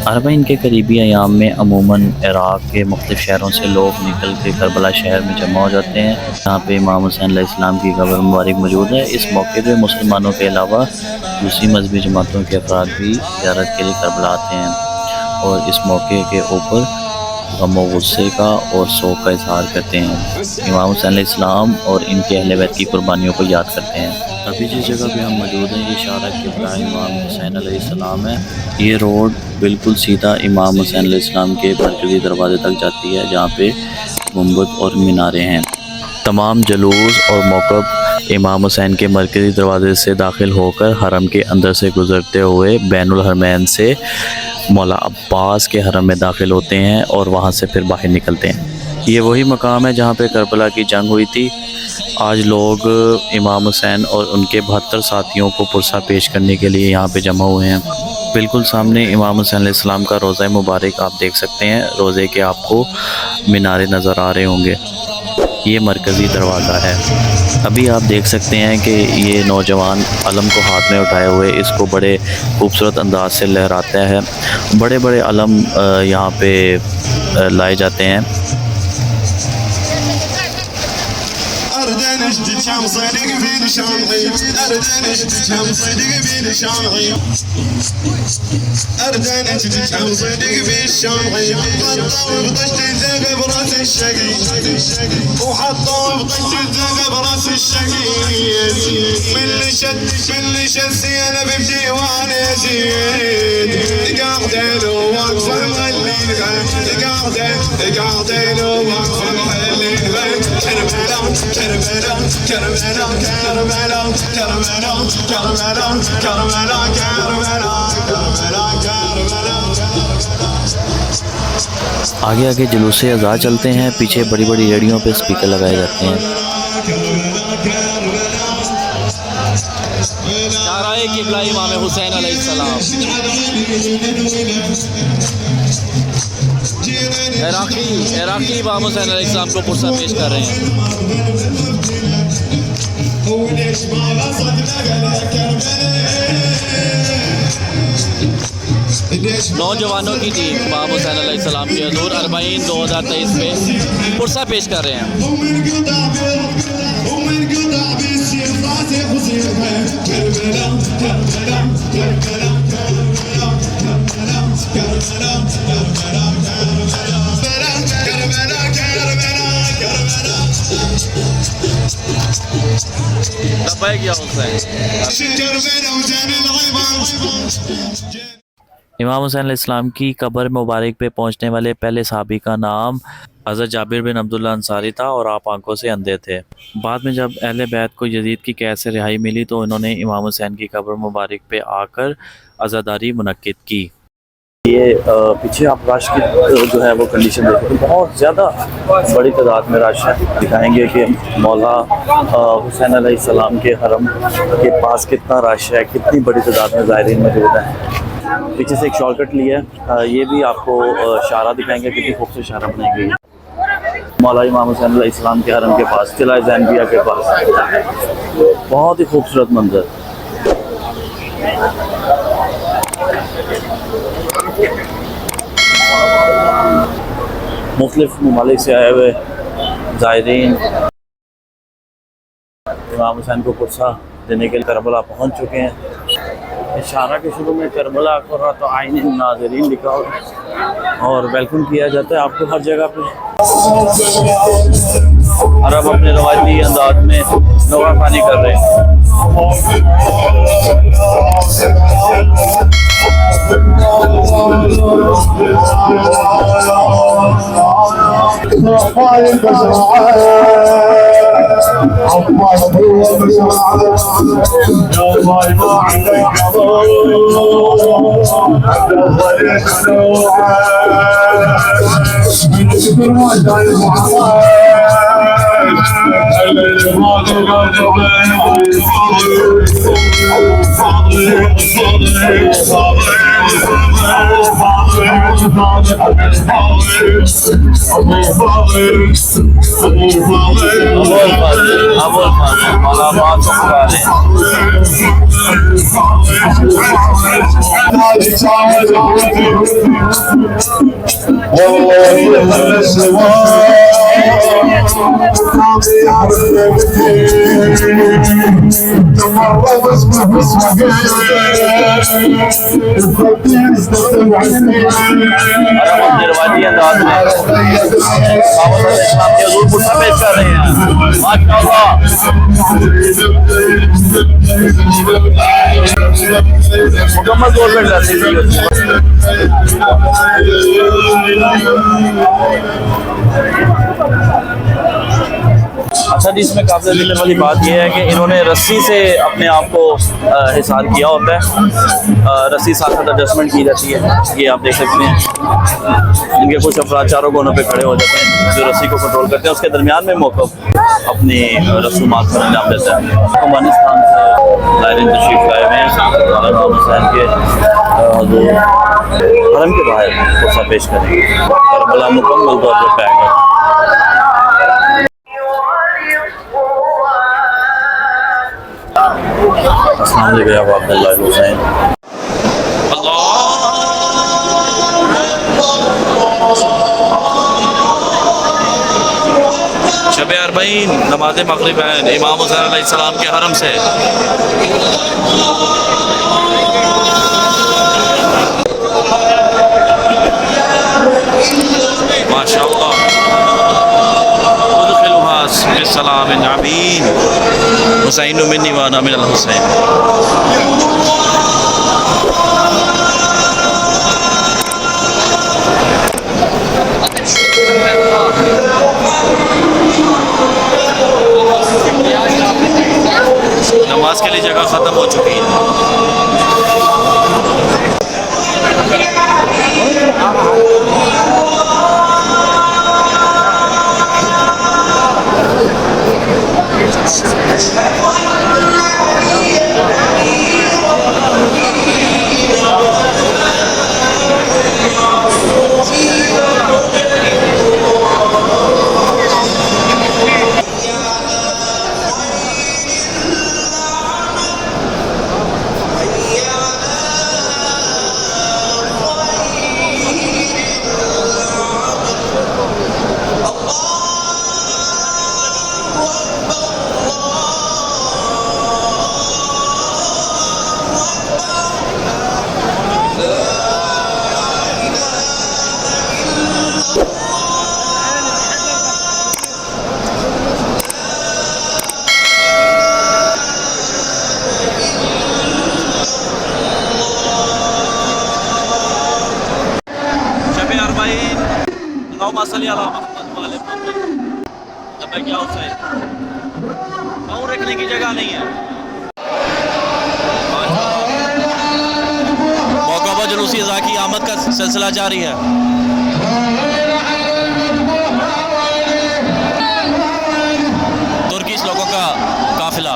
अरबईन के करीबी अयाम में अमूमन इराक़ के मुख्तलिफ़ शहरों से लोग निकल के करबला शहर में जमा हो जाते हैं, जहाँ पे इमाम हुसैन अलैहिस्सलाम की कब्र मुबारक मौजूद है। इस मौके पे मुसलमानों के अलावा दूसरी मजहबी जमातों के अफराद भी ज़ियारत के लिए करबला आते हैं और इस मौके के ऊपर गम व गुस्से का और शोक का इजहार करते हैं। इमाम हुसैन अलैहिस्सलाम और इनके अहले बैत की कुर्बानियों को याद करते हैं। अभी जिस जगह पे हम मौजूद हैं, ये शारा किबला इमाम हुसैन अलैहिस्सलाम है। ये रोड बिल्कुल सीधा इमाम हुसैन अलैहिस्सलाम के मरकज़ी दरवाजे तक जाती है, जहाँ पे गुंबद और मीनारें हैं। तमाम जुलूस और मौक़िफ़ इमाम हुसैन के मरकज़ी दरवाजे से दाखिल होकर हरम के अंदर से गुज़रते हुए बैनुल हरमैन से मौला अब्बास के हरम में दाखिल होते हैं और वहाँ से फिर बाहर निकलते हैं। ये वही मकाम है जहाँ पे करबला की जंग हुई थी। आज लोग इमाम हुसैन और उनके 72 साथियों को पुरसा पेश करने के लिए यहाँ पे जमा हुए हैं। बिल्कुल सामने इमाम हुसैन अलैहिस्सलाम का रोज़ा मुबारक आप देख सकते हैं। रोज़े के आपको मीनारे नज़र आ रहे होंगे। ये मरकज़ी दरवाज़ा है। अभी आप देख सकते हैं कि ये नौजवान अलम को हाथ में उठाए हुए इसको बड़े खूबसूरत अंदाज से लहराता है। बड़े बड़े अलम यहाँ पे लाए जाते हैं। आगे आगे जुलूसे अज़ा चलते हैं, पीछे बड़ी बड़ी रेडियों पे स्पीकर लगाए जाते हैं। शाराए किबला इमाम हुसैन अलैहिस्सलाम इराक़ी इमाम हुसैन अलैहिस्सलाम को पुरसा पेश कर रहे हैं। नौजवानों की टीम इमाम हुसैन अलैहिस्सलाम के हज़ूर अरबईन 2023 में पुरसा पेश कर रहे हैं। इमाम हुसैन अलैहिस्सलाम की कब्र मुबारक पे पहुंचने वाले पहले सहाबी का नाम हज़रत जाबिर बिन अब्दुल्लाह अंसारी था और आप आंखों से अंधे थे। बाद में जब अहले बैत को यजीद की कैद से रिहाई मिली तो इन्होंने इमाम हुसैन की कब्र मुबारक पे आकर अज़ादारी मुनक्किद की। ये पीछे आप रश की जो है वो कंडीशन देखो, तो बहुत ज़्यादा बड़ी तादाद में रश है। दिखाएंगे कि मौला हुसैन अलैहिस्सलाम के हरम के पास कितना रश है, कितनी बड़ी तादाद में ज़ायरीन मौजूद हैं। पीछे से एक शॉर्टकट लिया है, ये भी आपको शारा दिखाएंगे, कितनी खूबसूरत शारा बनाई गई है। मौला इमाम हुसैन अलैहिस्सलाम के हरम के पास, किला ज़ैनबिया के पास, बहुत ही खूबसूरत मंजर। मुख्तलिफ ममालिक से आए हुए ज़ायरीन इमाम हुसैन को पुरसा देने के लिए करबला पहुंच चुके हैं। इशारा के शुरू में करबला को तो आईन नाज़रीन लिखा हो और वेलकम किया जाता है आपको हर जगह पे। अरब अपने रवायती अंदाज में नवाखानी कर रहे हैं। अबुल फाजिल मकामात को पुकारे। रिवायती अंदाज में इस्लाम के हजूर पुरसा पेश कर रहे हैं। माशाअल्लाह मुकम्मल तौर पर अच्छा जी, इसमें काबिल मिलने वाली बात यह है कि इन्होंने रस्सी से अपने आप को हिसार किया होता है। रस्सी साथ साथ एडजस्टमेंट की जाती है, ये आप देख सकते हैं। इनके कुछ अफराद चारों कोनों पे खड़े हो जाते हैं जो रस्सी को कंट्रोल करते हैं। उसके दरमियान में मौक़िफ़ अपनी रसूमात पर अंजाम देता है। अफगानिस्तान से ज़ायरीन तशरीफ़ लाए हुए हैं इमाम हुसैन के हज़ूर हरम के बाहर पुरसा पेश करेंगे। करबला मुकम्मल तौर पर पैक है। अस्सलाम वालेकुम अब्दुल्लाह हुसैन। शब अरबईन नमाज़ मग़रिब है इमाम हुसैन अलैहिस्सलाम के हरम से। माशाअल्लाह सलाम आमीन हुसैन मिन्नी व अना मिनल हुसैन। नमाज के लिए जगह ख़त्म हो चुकी है। रखने की जगह नहीं है। मौका पर जुलूसी अज़ा की आमद का सिलसिला जारी है। तुर्किश लोगों का काफिला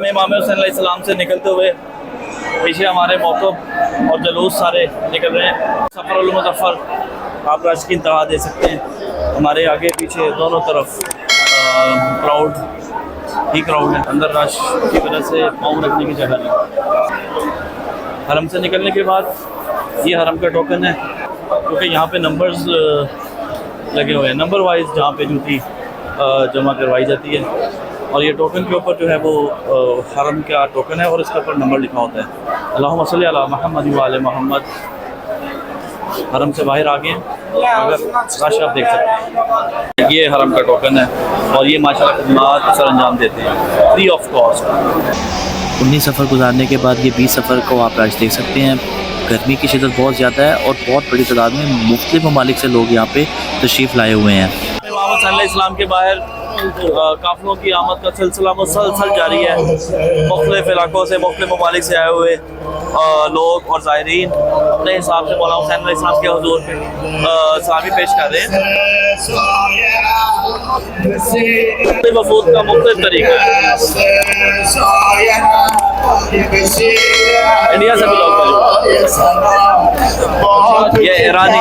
इमाम हुसैन अलैहिस्सलाम से निकलते हुए पीछे हमारे मौक़िफ़ और जुलूस सारे निकल रहे हैं। सफ़रुल मुज़फ़्फ़र आप राश की इंतहा दे सकते हैं। हमारे आगे पीछे दोनों तरफ क्राउड ही क्राउड है। अंदर रश की वजह से पाँव रखने की जगह नहीं। हरम से निकलने के बाद ये हरम का टोकन है, क्योंकि यहाँ पे नंबर्स लगे हुए हैं। नंबर वाइज जहाँ पे जूती जमा करवाई जाती है और ये टोकन के ऊपर जो है वो हरम का टोकन है और इसके ऊपर नंबर लिखा होता है। अल्लाहुम्मा सल्ली अला मुहम्मद व आले मुहम्मद। हरम से बाहर आ गए हैं, अगर रश आप देख सकते हैं। ये हरम का टोकन है और ये माशाल्लाह खिदमत सर अंजाम देते हैं फ्री ऑफ कॉस्ट। 19 सफ़र गुजारने के बाद ये 20 सफ़र को आप आज देख सकते हैं। गर्मी की शिदत बहुत ज़्यादा है और बहुत बड़ी तादाद में मुख्तलिफ ममालिक से लोग यहाँ पे तशरीफ़ लाए हुए हैं। मोहम्मद सल्लल्लाहु के बाहर काफ़िलों की आमद का सिलसिला मुसलसल जारी है। मुख्तलिफ इलाकों से, मुख्तलिफ ममालिक से आए हुए लोग और ज़ायरीन अपने हिसाब से मौलाना हुसैन अलैहिस्सलाम के हुजूर पे सलामी पेश कर रहे हैं। वफूद का मुख्तलिफ तरीका है। इंडिया से भी लोग मौजूद हैं। ये ईरानी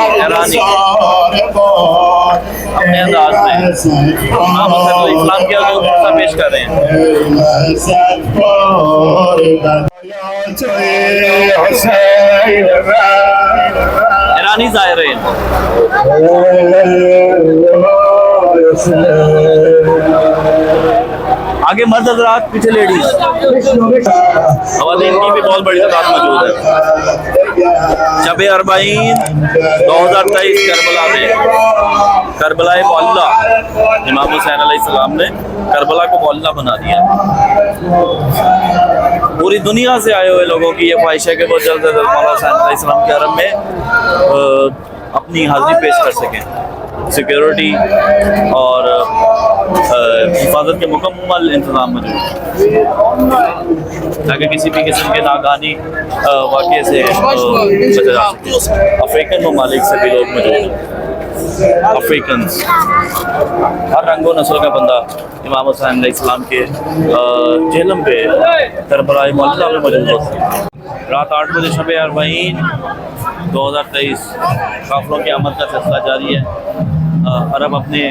अपने अंदाज में इस्लाम के हुजूर पेश कर रहे हैं। ईरानी ज़ायरीन आगे मर्द हज़रात, पीछे लेडीज। ख़वातीन की भी बहुत बड़ी तादाद मौजूद है। शब-ए अरबाईन 2023 करबला में करबला मौला इमाम हुसैन अलैहिस्सलाम ने करबला को मौला बना दिया। पूरी दुनिया से आए हुए लोगों की ये ख्वाहिश है कि वो जल्द से जल्द मौला हुसैन अलैहिस्सलाम के हरम में अपनी हाज़िरी पेश कर सकें। सिक्योरिटी और हिफाजत के मुकम्मल इंतज़ाम मौजूद है ताकि किसी भी किस्म के नागानी वाक़े से बचा जा सके। अफ्रीकन ममालिक से भी लोग मौजूद हैं। अफ्रीकन हर रंगो नस्ल का बंदा इमाम हुसैन अलैहिस्सलाम के जेहलम पे करबला मौला में मौजूद होता है। रात 8 बजे शब-ए अरबाईन 2023 काफ़िलों की आमद का सिलसिला जारी है। अरब अपने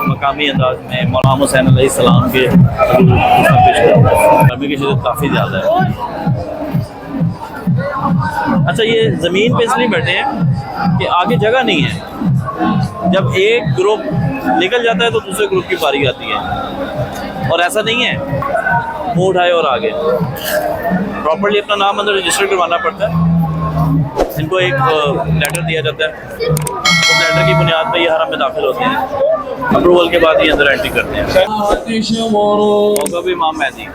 मकामी अंदाज में मौलाना हुसैन अलैहिस्सलाम के गर्मी की शिद्दत काफ़ी ज़्यादा है। अच्छा, ये ज़मीन पे इसलिए बैठे हैं कि आगे जगह नहीं है। जब एक ग्रुप निकल जाता है तो दूसरे ग्रुप की बारी आती है और ऐसा नहीं है मुँह उठाए और आगे। प्रॉपर्ली अपना नाम अंदर रजिस्टर करवाना पड़ता है। इनको एक लेटर दिया जाता है, उस लेटर की बुनियाद पर ये हरम में दाखिल होते हैं। अप्रूवल के बाद ये अंदर एंट्री करते हैं। होगा भी इमाम मेहदी।